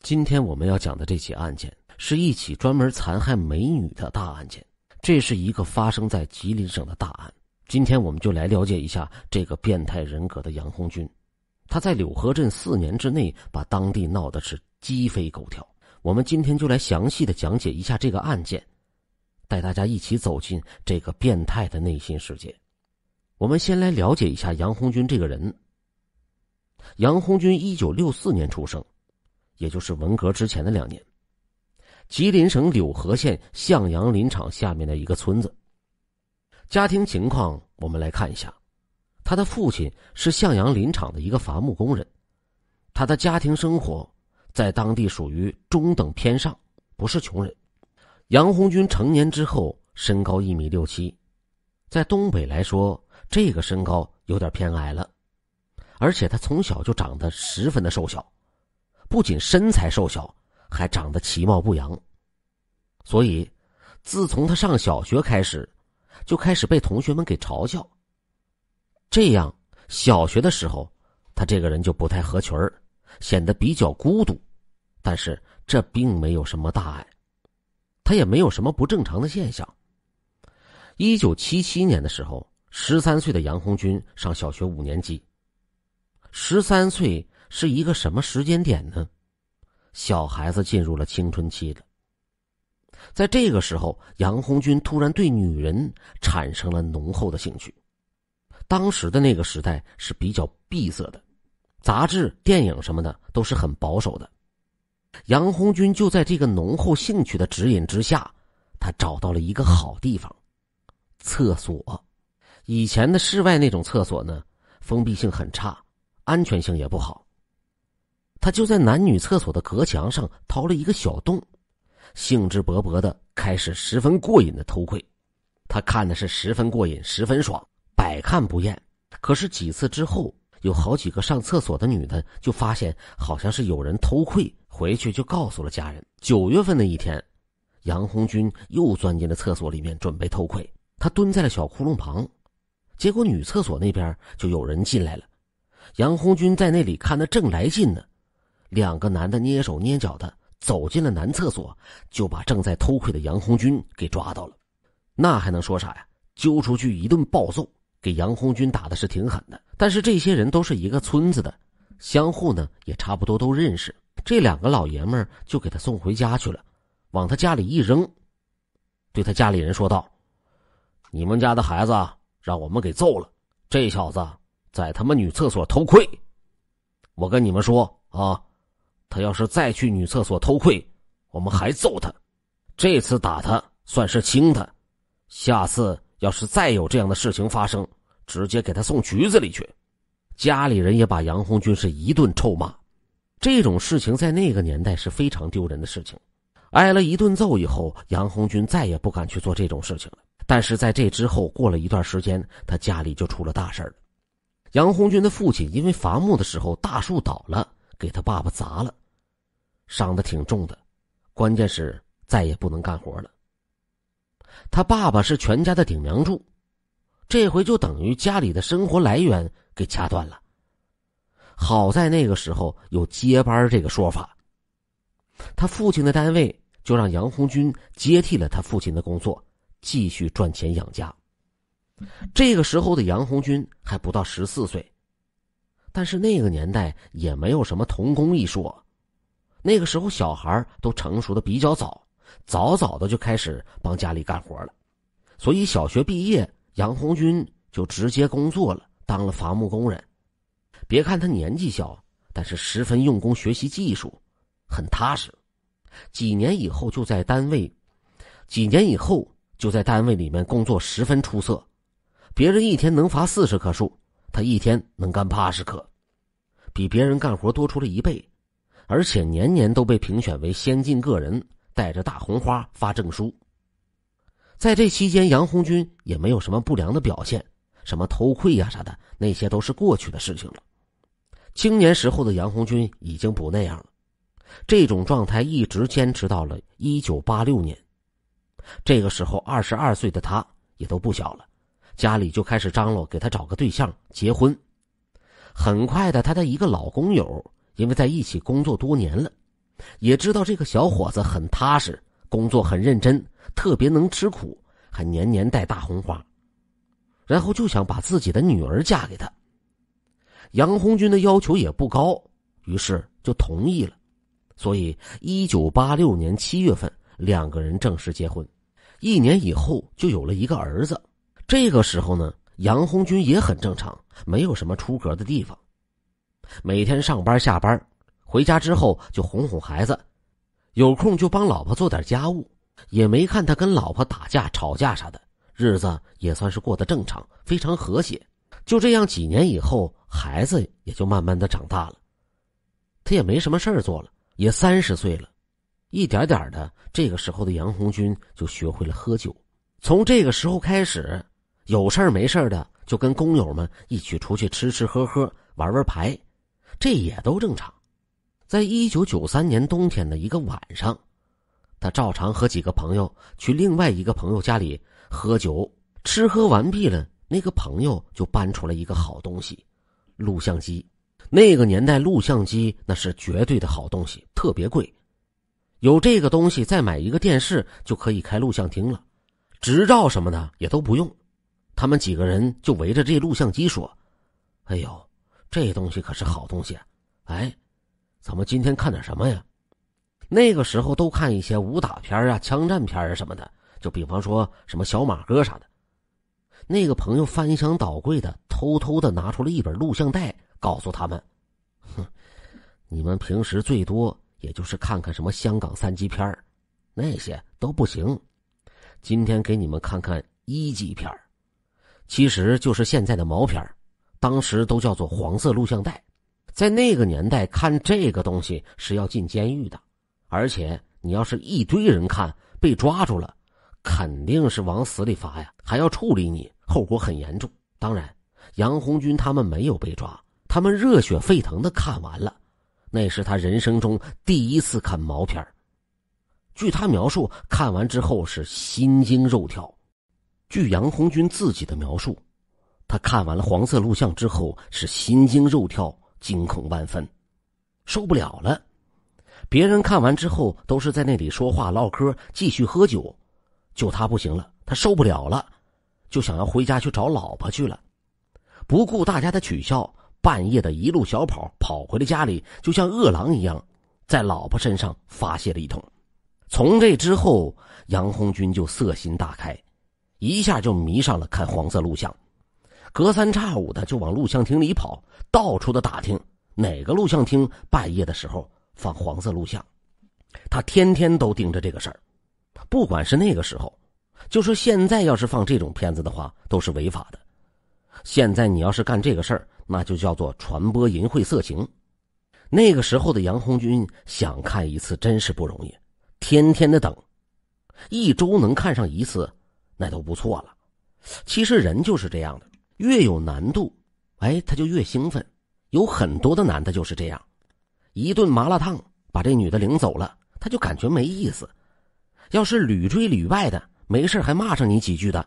今天我们要讲的这起案件是一起专门残害美女的大案件，这是一个发生在吉林省的大案。今天我们就来了解一下这个变态人格的杨红军。他在柳河镇4年之内把当地闹得是鸡飞狗跳。我们今天就来详细的讲解一下这个案件，带大家一起走进这个变态的内心世界。我们先来了解一下杨红军这个人。杨红军1964年出生，也就是文革之前的2年，吉林省柳河县向阳林场下面的一个村子。家庭情况我们来看一下，他的父亲是向阳林场的一个伐木工人，他的家庭生活在当地属于中等偏上，不是穷人。杨红军成年之后身高1.67米，在东北来说这个身高有点偏矮了，而且他从小就长得十分的瘦小，不仅身材瘦小，还长得其貌不扬。所以自从他上小学开始，就开始被同学们给嘲笑。这样小学的时候他这个人就不太合群儿，显得比较孤独，但是这并没有什么大碍，他也没有什么不正常的现象。1977年的时候，13岁的杨红军上小学5年级。13岁是一个什么时间点呢？小孩子进入了青春期了。在这个时候，杨红军突然对女人产生了浓厚的兴趣。当时的那个时代是比较闭塞的，杂志、电影什么的都是很保守的。杨红军就在这个浓厚兴趣的指引之下，他找到了一个好地方——厕所。以前的室外那种厕所呢，封闭性很差，安全性也不好。他就在男女厕所的隔墙上掏了一个小洞，兴致勃勃的开始十分过瘾的偷窥。他看的是十分过瘾，十分爽，百看不厌。可是几次之后，有好几个上厕所的女的就发现好像是有人偷窥，回去就告诉了家人。9月份的一天，杨红军又钻进了厕所里面准备偷窥。他蹲在了小窟窿旁，结果女厕所那边就有人进来了。杨红军在那里看得正来劲呢，2个男的蹑手蹑脚的走进了男厕所，就把正在偷窥的杨红军给抓到了。那还能说啥呀？揪出去一顿暴揍，给杨红军打的是挺狠的。但是这些人都是一个村子的，相互呢也差不多都认识。这2个老爷们就给他送回家去了，往他家里一扔，对他家里人说道：你们家的孩子让我们给揍了，这小子在他们女厕所偷窥。我跟你们说啊，他要是再去女厕所偷窥，我们还揍他。这次打他算是轻的，下次要是再有这样的事情发生，直接给他送局子里去。家里人也把杨红军是一顿臭骂。这种事情在那个年代是非常丢人的事情。挨了一顿揍以后，杨红军再也不敢去做这种事情了。但是在这之后过了一段时间，他家里就出了大事了。杨红军的父亲因为伐木的时候大树倒了，给他爸爸砸了，伤得挺重的，关键是再也不能干活了。他爸爸是全家的顶梁柱，这回就等于家里的生活来源给掐断了。好在那个时候有接班这个说法，他父亲的单位就让杨红军接替了他父亲的工作，继续赚钱养家。这个时候的杨红军还不到14岁，但是那个年代也没有什么童工一说，那个时候小孩都成熟的比较早，早早的就开始帮家里干活了。所以小学毕业，杨红军就直接工作了，当了伐木工人。别看他年纪小，但是十分用功学习技术，很踏实。几年以后就在单位里面工作十分出色，别人一天能伐40棵树，他一天能干80棵，比别人干活多出了1倍，而且年年都被评选为先进个人，带着大红花发证书。在这期间，杨红军也没有什么不良的表现，什么偷窥呀啥的，那些都是过去的事情了。青年时候的杨红军已经不那样了，这种状态一直坚持到了1986年。这个时候22岁的他也都不小了，家里就开始张罗给他找个对象结婚。很快的，他的一个老工友因为在一起工作多年了，也知道这个小伙子很踏实，工作很认真，特别能吃苦，还年年带大红花，然后就想把自己的女儿嫁给他。杨红军的要求也不高，于是就同意了。所以1986年7月份两个人正式结婚，1年以后就有了一个儿子。这个时候呢，杨红军也很正常，没有什么出格的地方。每天上班下班，回家之后就哄哄孩子，有空就帮老婆做点家务，也没看他跟老婆打架吵架啥的，日子也算是过得正常，非常和谐。就这样几年以后，孩子也就慢慢的长大了，他也没什么事儿做了，也30岁了。一点点的，这个时候的杨红军就学会了喝酒。从这个时候开始，有事儿没事儿的就跟工友们一起出去吃吃喝喝，玩玩牌，这也都正常。在1993年冬天的一个晚上，他照常和几个朋友去另外一个朋友家里喝酒，吃喝完毕了，那个朋友就搬出来一个好东西，录像机。那个年代录像机那是绝对的好东西，特别贵。有这个东西，再买一个电视就可以开录像厅了，执照什么的也都不用。他们几个人就围着这录像机说：哎呦，这东西可是好东西啊！哎，咱们今天看点什么呀？那个时候都看一些武打片啊、枪战片啊什么的，就比方说什么小马哥啥的。那个朋友翻箱倒柜的，偷偷的拿出了一本录像带，告诉他们：你们平时最多也就是看看什么香港3级片，那些都不行。今天给你们看看1级片，其实就是现在的毛片，当时都叫做黄色录像带。在那个年代看这个东西是要进监狱的，而且你要是一堆人看被抓住了，肯定是往死里罚呀，还要处理你，后果很严重。当然杨红军他们没有被抓，他们热血沸腾的看完了，那是他人生中第一次看毛片。据他描述，看完之后是心惊肉跳。据杨红军自己的描述，他看完了黄色录像之后是心惊肉跳，惊恐万分，受不了了。别人看完之后都是在那里说话唠嗑，继续喝酒，就他不行了，他受不了了，就想要回家去找老婆去了。不顾大家的取笑，半夜的一路小跑跑回了家里，就像饿狼一样，在老婆身上发泄了一通。从这之后，杨红军就色心大开，一下就迷上了看黄色录像，隔三差五的就往录像厅里跑，到处的打听哪个录像厅半夜的时候放黄色录像。他天天都盯着这个事儿，不管是那个时候，就是现在要是放这种片子的话都是违法的。现在你要是干这个事儿，那就叫做传播淫秽色情。那个时候的杨红军想看一次真是不容易，天天的等，1周能看上1次那都不错了。其实人就是这样的，越有难度他就越兴奋。有很多的男的就是这样，一顿麻辣烫把这女的领走了，他就感觉没意思。要是屡追屡败的，没事还骂上你几句的，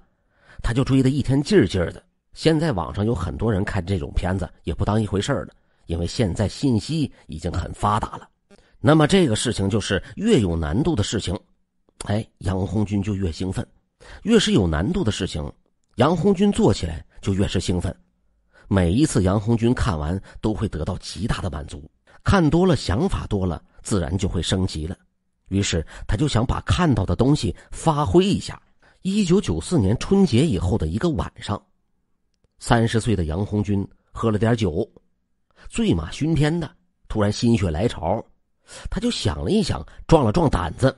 他就追得一天劲儿劲儿的。现在网上有很多人看这种片子也不当一回事了，因为现在信息已经很发达了。那么这个事情就是越有难度的事情，杨红军就越兴奋。越是有难度的事情，杨红军做起来就越是兴奋。每一次杨红军看完都会得到极大的满足，看多了想法多了，自然就会升级了。于是他就想把看到的东西发挥一下。1994年春节以后的一个晚上，30岁的杨红军喝了点酒，醉马熏天的，突然心血来潮，他就想了一想，壮了壮胆子，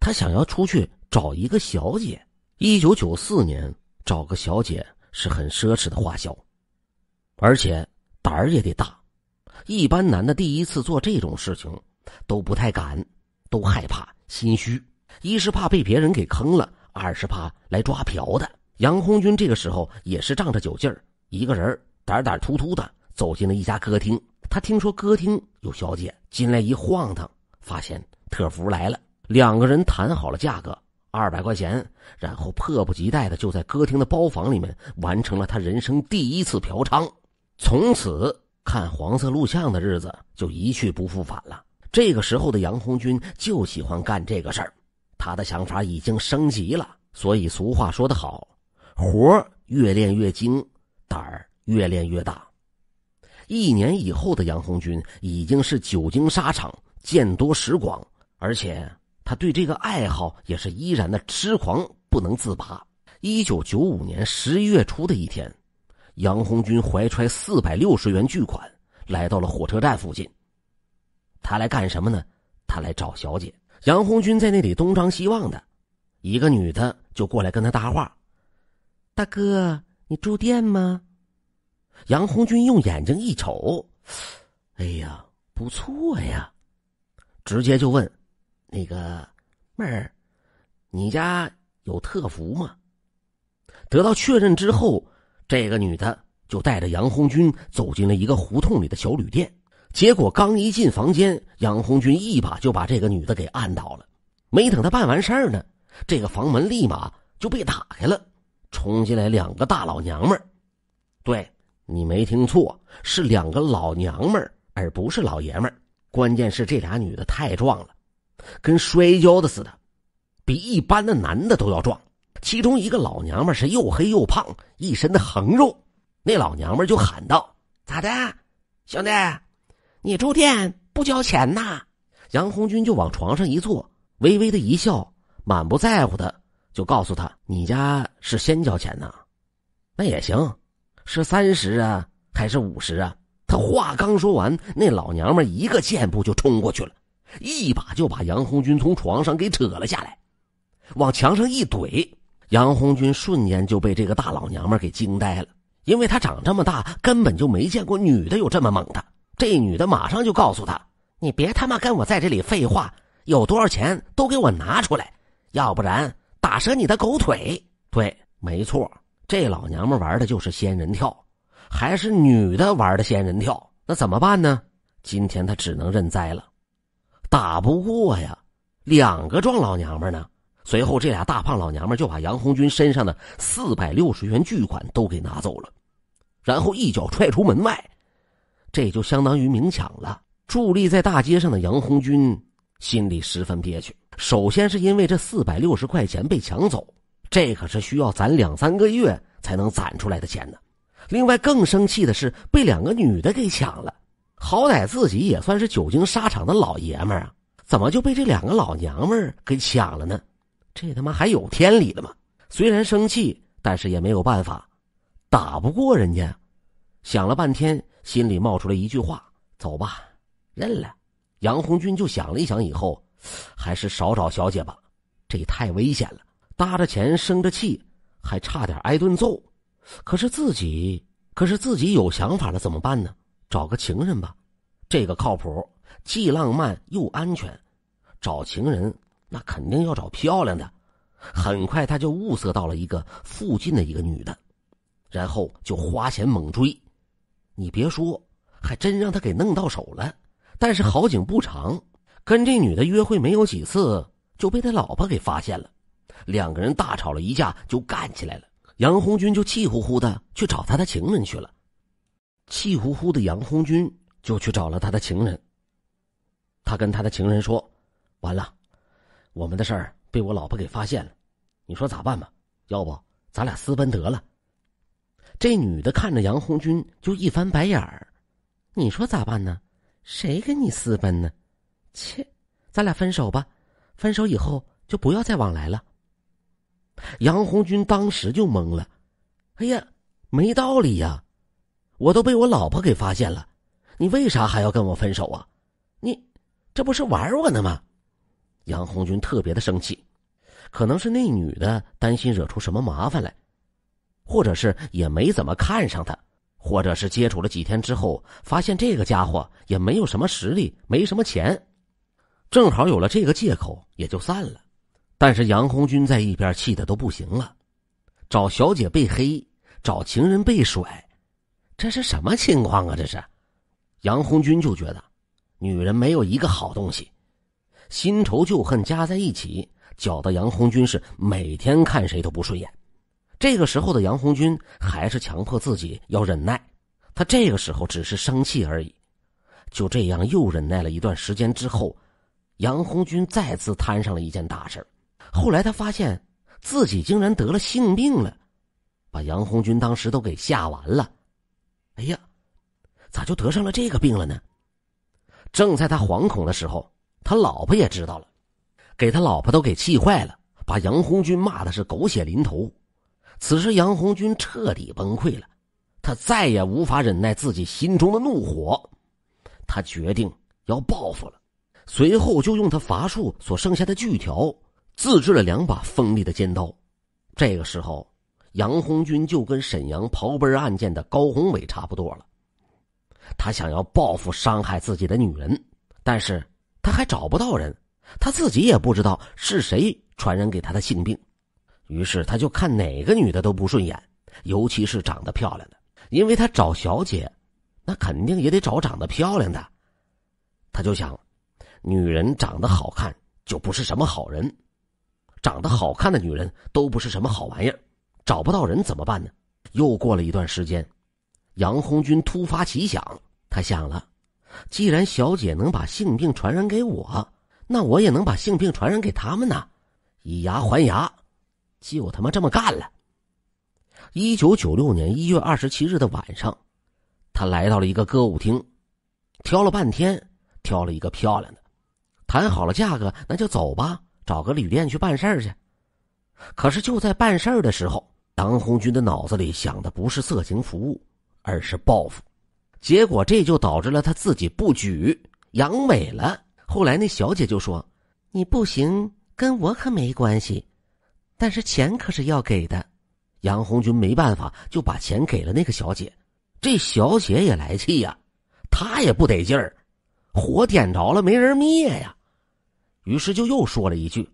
他想要出去找一个小姐。1994年找个小姐是很奢侈的花销，而且胆儿也得大。一般男的第一次做这种事情都不太敢，都害怕心虚，一是怕被别人给坑了，二是怕来抓嫖的。杨红军这个时候也是仗着酒劲儿，一个人胆胆突突的走进了一家歌厅。他听说歌厅有小姐，进来一晃荡，发现特服来了，两个人谈好了价格200块钱，然后迫不及待的就在歌厅的包房里面完成了他人生第一次嫖娼。从此看黄色录像的日子就一去不复返了。这个时候的杨红军就喜欢干这个事儿，他的想法已经升级了。所以俗话说得好，活越练越精，胆儿越练越大。1年以后的杨红军已经是久经沙场，见多识广，而且他对这个爱好也是依然的痴狂不能自拔。1995年11月初的一天，杨红军怀揣460元巨款来到了火车站附近。他来干什么呢？他来找小姐。杨红军在那里东张西望的，一个女的就过来跟他搭话：大哥，你住店吗？杨红军用眼睛一瞅，哎呀，不错呀，直接就问：那个妹儿，你家有特服吗？得到确认之后，这个女的就带着杨红军走进了一个胡同里的小旅店。结果刚一进房间，杨红军一把就把这个女的给按倒了。没等他办完事儿呢，这个房门立马就被打开了，冲进来2个大老娘们儿。对，你没听错，是2个老娘们儿，而不是老爷们儿。关键是这俩女的太壮了，跟摔跤的似的，比一般的男的都要壮。其中一个老娘们是又黑又胖，一身的横肉。那老娘们就喊道：咋的，兄弟，你住店不交钱呐？杨红军就往床上一坐，微微的一笑，满不在乎的就告诉他：你家是先交钱呐？那也行，是30啊还是50啊？他话刚说完，那老娘们一个箭步就冲过去了，一把就把杨红军从床上给扯了下来，往墙上一怼。杨红军瞬间就被这个大老娘们给惊呆了，因为他长这么大根本就没见过女的有这么猛的。这女的马上就告诉他：你别他妈跟我在这里废话，有多少钱都给我拿出来，要不然打折你的狗腿。对，没错，这老娘们玩的就是仙人跳，还是女的玩的仙人跳。那怎么办呢？今天他只能认栽了，打不过呀，2个壮老娘们呢。随后这俩大胖老娘们就把杨红军身上的460元巨款都给拿走了，然后一脚踹出门外。这就相当于明抢了。伫立在大街上的杨红军心里十分憋屈，首先是因为这460块钱被抢走，这可是需要攒2-3个月才能攒出来的钱呢。另外更生气的是被2个女的给抢了，好歹自己也算是久经沙场的老爷们儿啊，怎么就被这2个老娘们儿给抢了呢？这他妈还有天理了吗？虽然生气，但是也没有办法，打不过人家。想了半天，心里冒出了一句话：走吧，认了。杨红军就想了一想，以后还是少找小姐吧，这太危险了，搭着钱生着气，还差点挨顿揍。可是自己有想法了，怎么办呢？找个情人吧，这个靠谱，既浪漫又安全。找情人那肯定要找漂亮的。很快他就物色到了一个附近的一个女的，然后就花钱猛追。你别说，还真让他给弄到手了。但是好景不长，跟这女的约会没有几次，就被他老婆给发现了，2个人大吵了一架，就干起来了。杨红军就气呼呼的去找他的情人去了。气呼呼的杨红军就去找了他的情人，他跟他的情人说：完了，我们的事儿被我老婆给发现了，你说咋办吧？要不咱俩私奔得了。这女的看着杨红军就一翻白眼儿，你说咋办呢？谁跟你私奔呢？切，咱俩分手吧，分手以后就不要再往来了。杨红军当时就懵了，哎呀，没道理呀，我都被我老婆给发现了，你为啥还要跟我分手啊？你这不是玩我呢吗？杨红军特别的生气，可能是那女的担心惹出什么麻烦来，或者是也没怎么看上他，或者是接触了几天之后发现这个家伙也没有什么实力，没什么钱，正好有了这个借口也就散了。但是杨红军在一边气得都不行了，找小姐被黑，找情人被甩，这是什么情况啊？这是杨红军就觉得女人没有一个好东西，新仇旧恨加在一起，搅得杨红军是每天看谁都不顺眼。这个时候的杨红军还是强迫自己要忍耐，他这个时候只是生气而已。就这样又忍耐了一段时间之后，杨红军再次摊上了一件大事。后来他发现自己竟然得了性病了，把杨红军当时都给吓完了。哎呀，咋就得上了这个病了呢？正在他惶恐的时候，他老婆也知道了，给他老婆都给气坏了，把杨红军骂的是狗血淋头。此时杨红军彻底崩溃了，他再也无法忍耐自己心中的怒火，他决定要报复了。随后就用他伐树所剩下的锯条自制了2把锋利的尖刀。这个时候杨红军就跟沈阳刨奔案件的高宏伟差不多了，他想要报复伤害自己的女人，但是他还找不到人，他自己也不知道是谁传染给他的性病。于是他就看哪个女的都不顺眼，尤其是长得漂亮的，因为他找小姐那肯定也得找长得漂亮的。他就想，女人长得好看就不是什么好人，长得好看的女人都不是什么好玩意儿，找不到人怎么办呢？又过了一段时间，杨红军突发奇想，他想了，既然小姐能把性病传染给我，那我也能把性病传染给他们呢，以牙还牙，就他妈这么干了。1996年1月27日的晚上，他来到了一个歌舞厅，挑了半天，挑了一个漂亮的，谈好了价格，那就走吧，找个旅店去办事儿去。可是就在办事儿的时候，杨红军的脑子里想的不是色情服务，而是报复。结果这就导致了他自己不举，阳痿了。后来那小姐就说，你不行跟我可没关系，但是钱可是要给的。杨红军没办法，就把钱给了那个小姐。这小姐也来气呀，她也不得劲儿，火点着了没人灭呀。于是就又说了一句，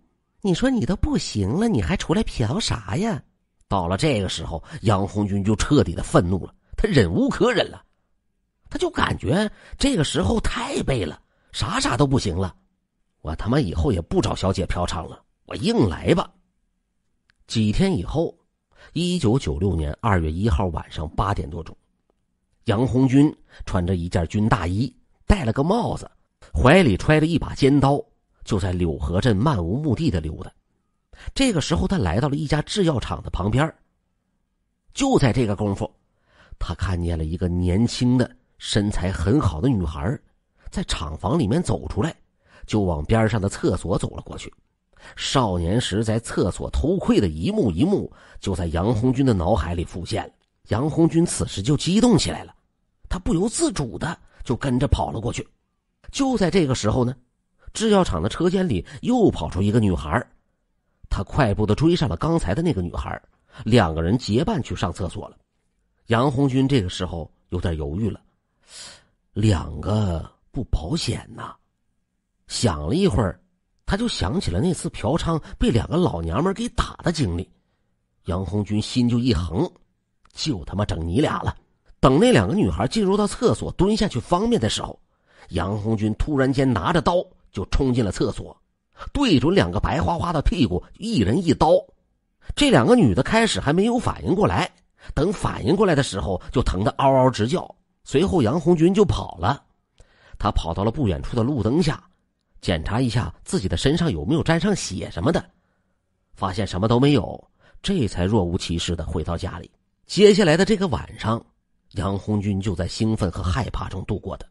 你说你都不行了，你还出来嫖啥呀？到了这个时候，杨红军就彻底的愤怒了，他忍无可忍了，他就感觉这个时候太背了，啥都不行了，我他妈以后也不找小姐嫖娼了，我硬来吧。几天以后，1996年2月1号晚上8点多钟，杨红军穿着一件军大衣，戴了个帽子，怀里揣着一把尖刀，就在柳河镇漫无目的的溜达。这个时候他来到了一家制药厂的旁边，就在这个功夫，他看见了一个年轻的身材很好的女孩在厂房里面走出来，就往边上的厕所走了过去。少年时在厕所偷窥的一幕一幕就在杨红军的脑海里浮现了。杨红军此时就激动起来了，他不由自主的就跟着跑了过去。就在这个时候呢，制药厂的车间里又跑出一个女孩，他快步的追上了刚才的那个女孩，2个人结伴去上厕所了。杨红军这个时候有点犹豫了，2个不保险呐。想了一会儿，他就想起了那次嫖娼被2个老娘们给打的经历。杨红军心就一横，就他妈整你俩了。等那2个女孩进入到厕所蹲下去方便的时候，杨红军突然间拿着刀就冲进了厕所，对准2个白花花的屁股一人一刀。这2个女的开始还没有反应过来，等反应过来的时候就疼得嗷嗷直叫。随后杨红军就跑了，他跑到了不远处的路灯下，检查一下自己的身上有没有沾上血什么的，发现什么都没有，这才若无其事的回到家里。接下来的这个晚上，杨红军就在兴奋和害怕中度过的。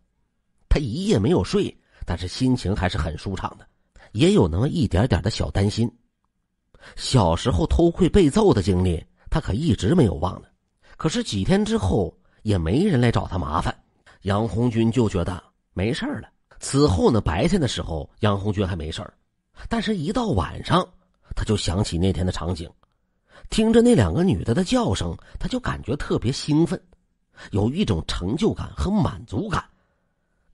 他一夜没有睡，但是心情还是很舒畅的，也有那么一点点的小担心。小时候偷窥被揍的经历他可一直没有忘呢。可是几天之后也没人来找他麻烦，杨红军就觉得没事了。此后呢，白天的时候杨红军还没事儿，但是一到晚上他就想起那天的场景，听着那2个女的的叫声，他就感觉特别兴奋，有一种成就感和满足感，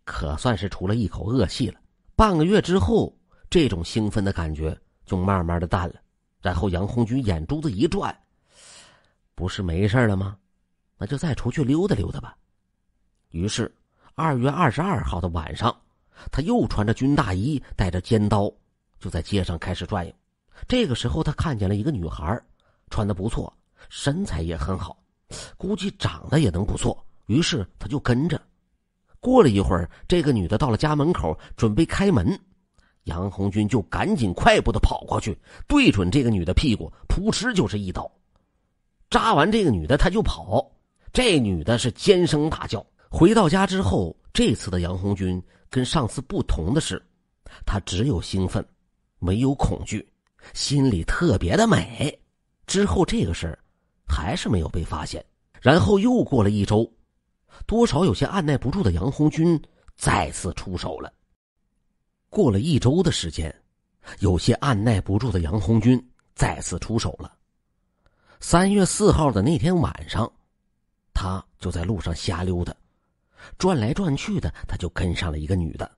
可算是出了一口恶气了。半个月之后，这种兴奋的感觉就慢慢的淡了。然后杨红军眼珠子一转，不是没事了吗？那就再出去溜达溜达吧。于是2月22号的晚上，他又穿着军大衣，带着尖刀，就在街上开始转悠。这个时候他看见了一个女孩，穿得不错，身材也很好，估计长得也能不错，于是他就跟着。过了一会儿，这个女的到了家门口，准备开门，杨红军就赶紧快步的跑过去，对准这个女的屁股，扑哧就是一刀。扎完这个女的，他就跑。这女的是尖声大叫。回到家之后，这次的杨红军跟上次不同的是，他只有兴奋，没有恐惧，心里特别的美。之后这个事儿还是没有被发现。然后又过了一周，多少有些按耐不住的杨红军再次出手了。过了一周的时间，有些按耐不住的杨红军再次出手了。3月4号的那天晚上，他就在路上瞎溜达，转来转去的，他就跟上了一个女的。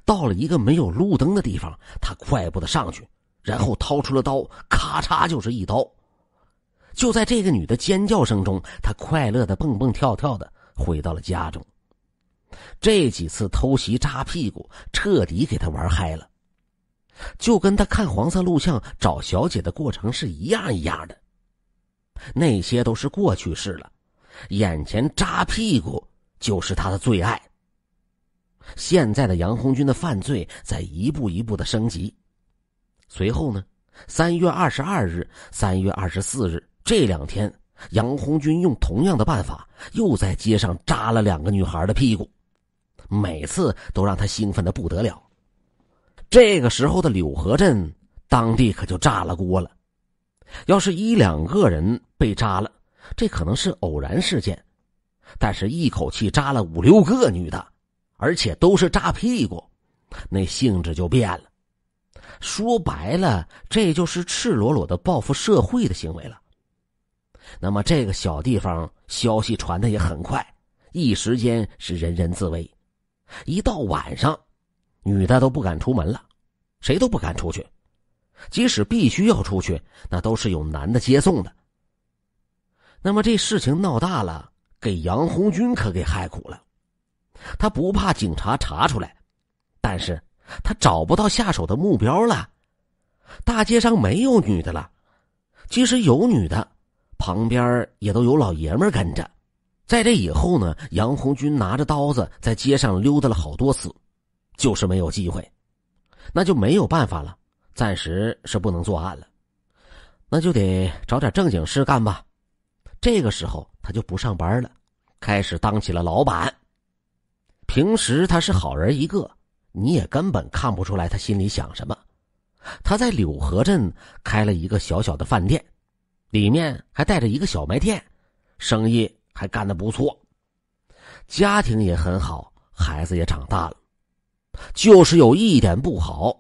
到了一个没有路灯的地方，他快步的上去，然后掏出了刀，咔嚓就是一刀。就在这个女的尖叫声中，他快乐的蹦蹦跳跳的回到了家中。这几次偷袭扎屁股彻底给他玩嗨了，就跟他看黄色录像找小姐的过程是一样一样的。那些都是过去式了，眼前扎屁股就是他的最爱。现在的杨红军的犯罪在一步一步的升级。随后呢，3月22日、3月24日这2天，杨红军用同样的办法又在街上扎了2个女孩的屁股，每次都让他兴奋的不得了。这个时候的柳河镇当地可就炸了锅了。要是1、2个人被扎了，这可能是偶然事件，但是一口气扎了5、6个女的，而且都是扎屁股，那性质就变了。说白了，这就是赤裸裸的报复社会的行为了。那么这个小地方消息传得也很快，一时间是人人自危。一到晚上，女的都不敢出门了，谁都不敢出去，即使必须要出去，那都是有男的接送的。那么这事情闹大了，给杨红军可给害苦了。他不怕警察查出来，但是他找不到下手的目标了。大街上没有女的了，即使有女的，旁边也都有老爷们跟着。在这以后呢，杨红军拿着刀子在街上溜达了好多次，就是没有机会。那就没有办法了，暂时是不能作案了，那就得找点正经事干吧。这个时候他就不上班了，开始当起了老板。平时他是好人一个，你也根本看不出来他心里想什么。他在柳河镇开了一个小小的饭店，里面还带着一个小卖店，生意还干得不错，家庭也很好，孩子也长大了。就是有一点不好，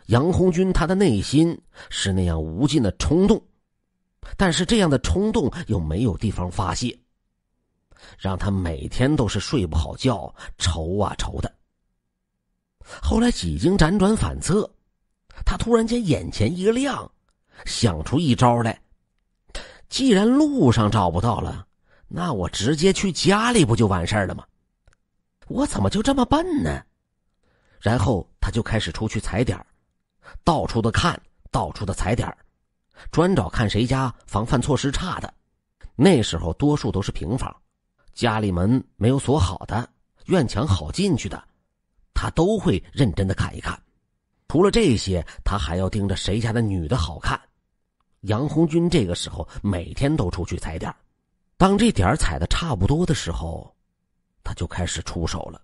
杨红军他的内心是那样无尽的冲动，但是这样的冲动又没有地方发泄，让他每天都是睡不好觉，愁啊愁的。后来几经辗转反侧，他突然间眼前一亮，想出一招来。既然路上找不到了，那我直接去家里不就完事儿了吗？我怎么就这么笨呢？然后他就开始出去踩点，到处的看，到处的踩点，专找看谁家防范措施差的。那时候多数都是平房，家里门没有锁好的，院墙好进去的，他都会认真的看一看。除了这些，他还要盯着谁家的女的好看。杨红军这个时候每天都出去踩点，当这点踩的差不多的时候，他就开始出手了。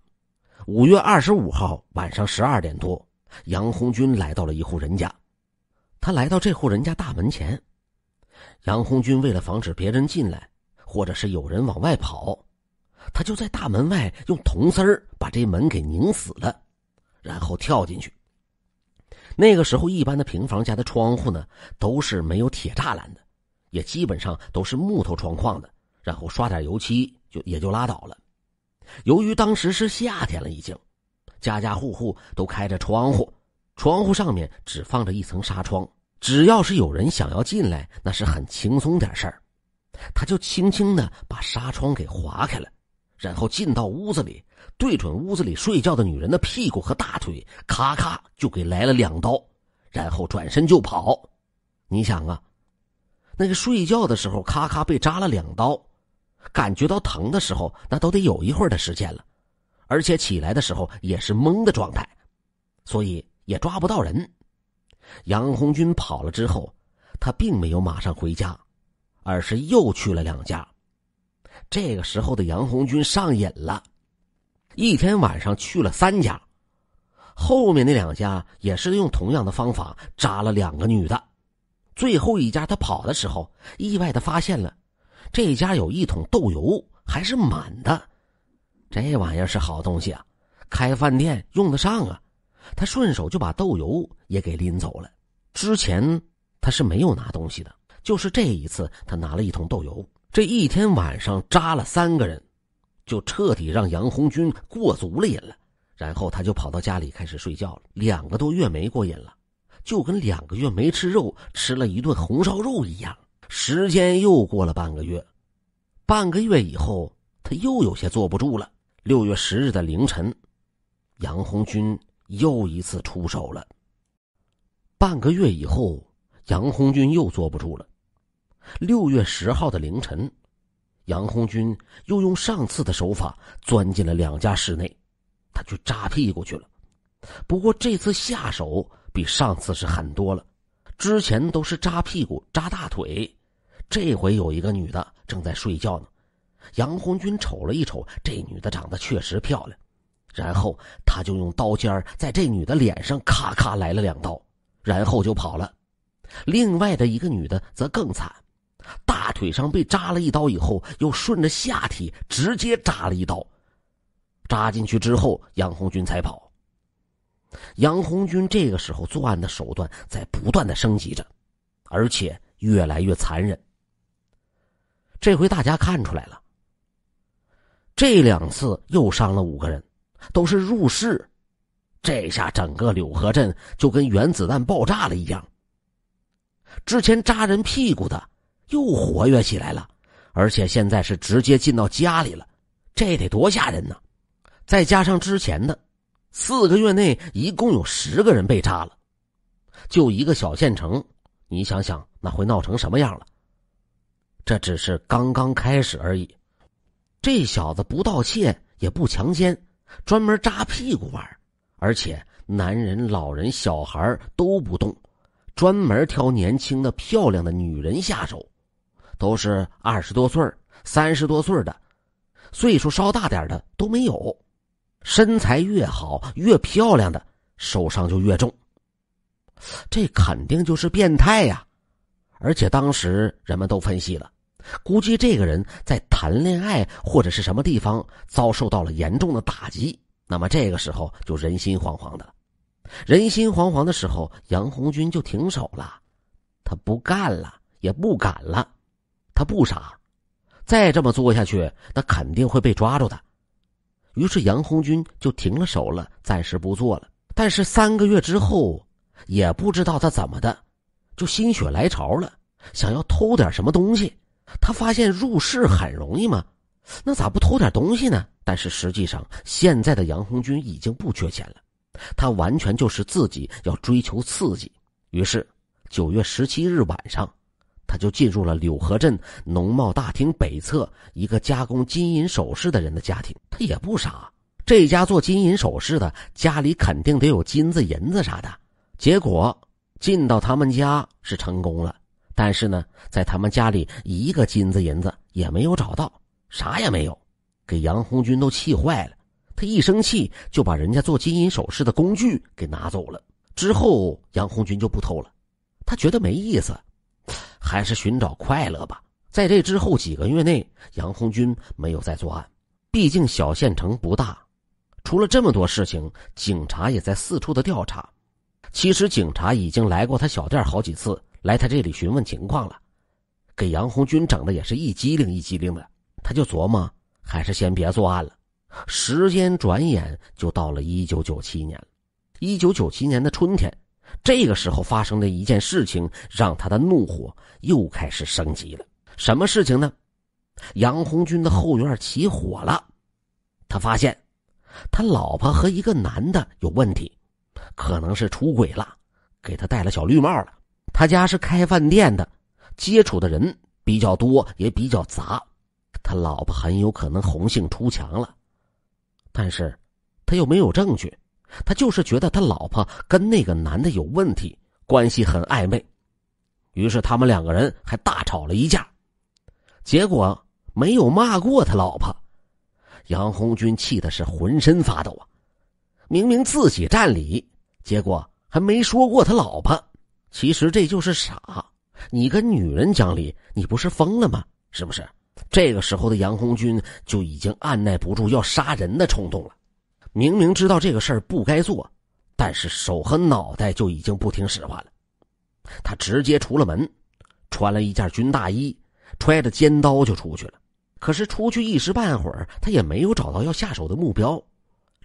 5月25号晚上12点多，杨红军来到了一户人家。他来到这户人家大门前，杨红军为了防止别人进来，或者是有人往外跑，他就在大门外用铜丝儿把这门给拧死了，然后跳进去。那个时候一般的平房家的窗户呢，都是没有铁栅栏的，也基本上都是木头窗框的，然后刷点油漆也就拉倒了。由于当时是夏天了已经，家家户户都开着窗户，窗户上面只放着一层纱窗，只要是有人想要进来，那是很轻松点事儿。他就轻轻的把纱窗给划开了，然后进到屋子里，对准屋子里睡觉的女人的屁股和大腿，咔咔就给来了2刀，然后转身就跑。你想啊，那个睡觉的时候咔咔被扎了2刀，感觉到疼的时候那都得有一会儿的时间了，而且起来的时候也是懵的状态，所以也抓不到人。杨红军跑了之后，他并没有马上回家，而是又去了2家。这个时候的杨红军上瘾了，一天晚上去了3家，后面那2家也是用同样的方法扎了2个女的。最后一家他跑的时候，意外的发现了这家有1桶豆油还是满的。这玩意儿是好东西啊，开饭店用得上啊。他顺手就把豆油也给拎走了。之前他是没有拿东西的，就是这一次他拿了1桶豆油。这一天晚上扎了3个人，就彻底让杨红军过足了瘾了。然后他就跑到家里开始睡觉了。2个多月没过瘾了，就跟2个月没吃肉吃了一顿红烧肉一样。时间又过了半个月，半个月以后他又有些坐不住了。6月10日的凌晨，杨红军又一次出手了。半个月以后，杨红军又坐不住了。6月10号的凌晨，杨红军又用上次的手法钻进了2家室内，他去扎屁股去了。不过这次下手比上次是狠多了，之前都是扎屁股扎大腿，这回有一个女的正在睡觉呢。杨红军瞅了一瞅，这女的长得确实漂亮，然后他就用刀尖在这女的脸上咔咔来了2刀，然后就跑了。另外的一个女的则更惨，大腿上被扎了1刀以后，又顺着下体直接扎了1刀。扎进去之后，杨红军才跑。杨红军这个时候作案的手段在不断的升级着，而且越来越残忍。这回大家看出来了，这2次又伤了5个人，都是入室。这下整个柳河镇就跟原子弹爆炸了一样。之前扎人屁股的又活跃起来了，而且现在是直接进到家里了，这得多吓人呢！再加上之前的4个月内一共有10个人被扎了，就一个小县城，你想想那会闹成什么样了。这只是刚刚开始而已。这小子不盗窃也不强奸，专门扎屁股玩，而且男人老人小孩都不动，专门挑年轻的漂亮的女人下手，都是20多岁30多岁的，岁数稍大点的都没有。身材越好越漂亮的受伤就越重，这肯定就是变态呀。而且当时人们都分析了，估计这个人在谈恋爱或者是什么地方遭受到了严重的打击，那么这个时候就人心惶惶的了。人心惶惶的时候，杨红军就停手了，他不干了也不敢了。他不傻，再这么做下去那肯定会被抓住的。于是杨红军就停了手了，暂时不做了。但是3个月之后，也不知道他怎么的，就心血来潮了，想要偷点什么东西。他发现入室很容易嘛，那咋不偷点东西呢？但是实际上现在的杨红军已经不缺钱了，他完全就是自己要追求刺激。于是9月17日晚上，他就进入了柳河镇农贸大厅北侧一个加工金银首饰的人的家庭。他也不傻，这家做金银首饰的家里肯定得有金子银子啥的。结果进到他们家是成功了，但是呢，在他们家里一个金子银子也没有找到，啥也没有，给杨红军都气坏了。他一生气就把人家做金银首饰的工具给拿走了。之后杨红军就不偷了，他觉得没意思，还是寻找快乐吧。在这之后几个月内，杨红军没有再作案，毕竟小县城不大，除了这么多事情，警察也在四处的调查。其实警察已经来过他小店好几次，来他这里询问情况了，给杨红军整的也是一激灵一激灵的。他就琢磨还是先别作案了。时间转眼就到了1997年了。1997年的春天，这个时候发生的一件事情让他的怒火又开始升级了。什么事情呢？杨红军的后院起火了，他发现他老婆和一个男的有问题，可能是出轨了，给他戴了小绿帽了。他家是开饭店的，接触的人比较多也比较杂，他老婆很有可能红杏出墙了。但是他又没有证据，他就是觉得他老婆跟那个男的有问题，关系很暧昧。于是他们两个人还大吵了一架，结果没有骂过他老婆。杨红军气的是浑身发抖啊！明明自己占理，结果还没说过他老婆。其实这就是傻，你跟女人讲理，你不是疯了吗？是不是？这个时候的杨红军就已经按耐不住要杀人的冲动了。明明知道这个事儿不该做，但是手和脑袋就已经不听使唤了。他直接出了门，穿了一件军大衣，揣着尖刀就出去了。可是出去一时半会儿，他也没有找到要下手的目标。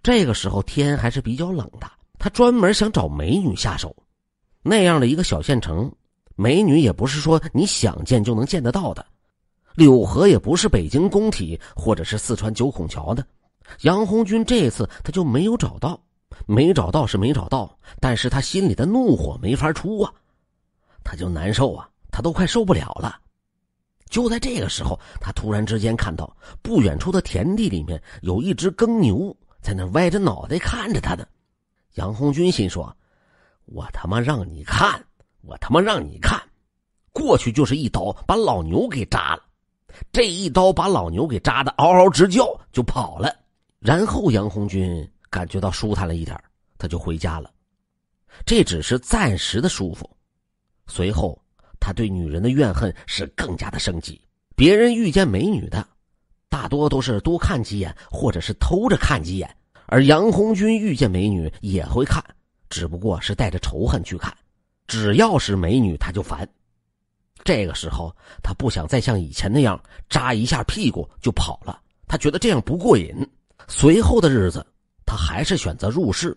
这个时候天还是比较冷的，他专门想找美女下手。那样的一个小县城，美女也不是说你想见就能见得到的。柳河也不是北京工体或者是四川九孔桥的。杨红军这次他就没有找到，没找到是没找到，但是他心里的怒火没法出啊，他就难受啊，他都快受不了了。就在这个时候，他突然之间看到不远处的田地里面有一只耕牛在那歪着脑袋看着他呢。杨红军心说，我他妈让你看，我他妈让你看。过去就是一刀把老牛给扎了，这一刀把老牛给扎得嗷嗷直叫就跑了。然后杨红军感觉到舒坦了一点，他就回家了。这只是暂时的舒服，随后他对女人的怨恨是更加的升级。别人遇见美女的大多都是多看几眼，或者是偷着看几眼，而杨红军遇见美女也会看，只不过是带着仇恨去看。只要是美女他就烦。这个时候他不想再像以前那样扎一下屁股就跑了，他觉得这样不过瘾。随后的日子他还是选择入室，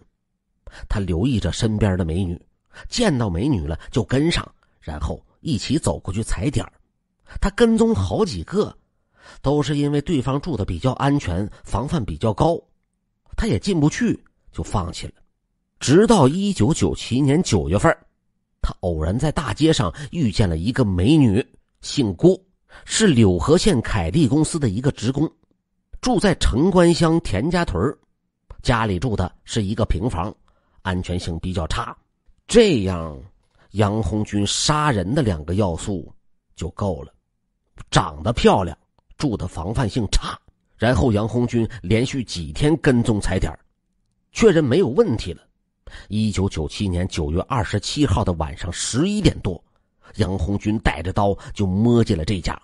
他留意着身边的美女，见到美女了就跟上，然后一起走过去踩点。他跟踪好几个，都是因为对方住的比较安全，防范比较高，他也进不去就放弃了。直到1997年9月份，他偶然在大街上遇见了一个美女，姓郭，是柳河县凯利公司的一个职工，住在城关乡田家屯，家里住的是一个平房，安全性比较差。这样杨红军杀人的两个要素就够了，长得漂亮，住的防范性差。然后杨红军连续几天跟踪踩点，确认没有问题了。1997年9月27号的晚上11点多，杨红军带着刀就摸进了这家，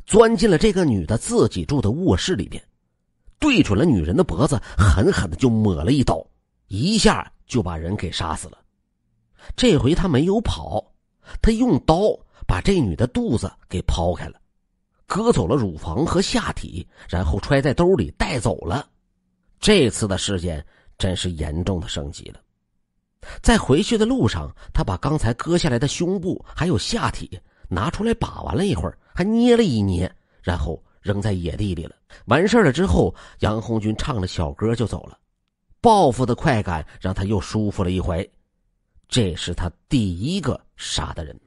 钻进了这个女的自己住的卧室里边，对准了女人的脖子狠狠的就抹了一刀，一下就把人给杀死了。这回他没有跑，他用刀把这女的肚子给剖开了，割走了乳房和下体，然后揣在兜里带走了。这次的事件真是严重的升级了。在回去的路上，他把刚才割下来的胸部还有下体拿出来把玩了一会儿，还捏了一捏，然后扔在野地里了。完事了之后，杨红军唱着小歌就走了。报复的快感让他又舒服了一回，这是他第一个杀的人。